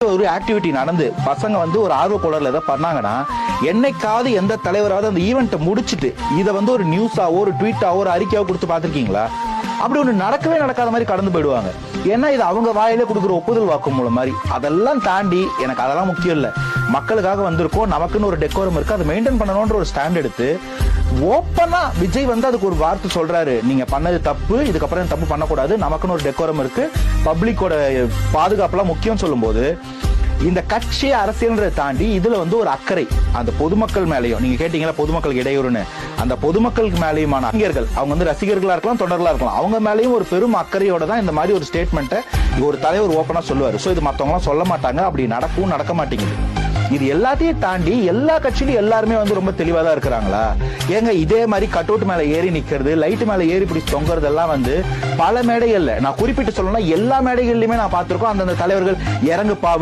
ஒரு ஆக்டிவிட்டி நடந்து பசங்க வந்து ஒரு ஆர்வ கோளர்ல ஏதாவது பண்ணாங்கன்னா என்னைக்காவது எந்த தலைவராவது அந்த ஈவெண்ட்டை முடிச்சுட்டு இதை வந்து ஒரு நியூஸாவோ ஒரு ட்வீட்டாவோ ஒரு அறிக்கையாவோ கொடுத்து பார்த்துருக்கீங்களா? அப்படி ஒன்று நடக்கவே நடக்காத மாதிரி கடந்து போயிடுவாங்க. ஏன்னா இது அவங்க வாயிலே கொடுக்குற ஒப்புதல் வாக்குமூலம் மாதிரி. அதெல்லாம் தாண்டி எனக்கு அதெல்லாம் முக்கியம் இல்லை, மக்களுக்காக வந்திருக்கோம், நமக்குன்னு ஒரு டெக்கோரம் இருக்கு, அதை மெயின்டைன் பண்ணணும்ன்ற ஒரு ஸ்டாண்ட் எடுத்து ஓப்பனா விஜய் வந்து அதுக்கு ஒரு வார்த்தை சொல்றாரு, நீங்க பண்ணது தப்பு, இதுக்கப்புறம் தப்பு பண்ணக்கூடாது, நமக்குன்னு ஒரு டெக்கோரம் இருக்கு, பப்ளிக்கோட பாதுகாப்புலாம் முக்கியம் சொல்லும் போது இந்த கட்சி அரசியல்ன்றதை தாண்டி இதுல வந்து ஒரு அக்கறை அந்த பொதுமக்கள் மேலேயும், நீங்க கேட்டீங்களா பொதுமக்களுக்கு இடையூறுன்னு, அந்த பொதுமக்களுக்கு மேலேயுமான அறிஞர்கள், அவங்க வந்து ரசிகர்களா இருக்கலாம், தொண்டர்களா இருக்கலாம், அவங்க மேலேயும் ஒரு பெரும் அக்கறையோட தான் இந்த மாதிரி ஒரு ஸ்டேட்மெண்ட்டை ஒரு தலைவர் ஓப்பனா சொல்லுவாரு. ஸோ இது மற்றவங்க எல்லாம் சொல்ல மாட்டாங்க, அப்படி நடக்க மாட்டேங்குது. இது எல்லாத்தையும் தாண்டி எல்லா கட்சியிலும் எல்லாருமே வந்து ரொம்ப தெளிவா தான் இருக்கிறாங்களா? ஏங்க இதே மாதிரி கட் அவுட் மேல ஏறி நிக்கிறது, லைட் மேல ஏறி இப்படி தொங்குறதெல்லாம் வந்து பல மேடைகள்ல, நான் குறிப்பிட்டு சொல்லணும்னா எல்லா மேடைகள்லயுமே நான் பார்த்திருக்கோம். அந்தந்த தலைவர்கள் இறங்குப்பா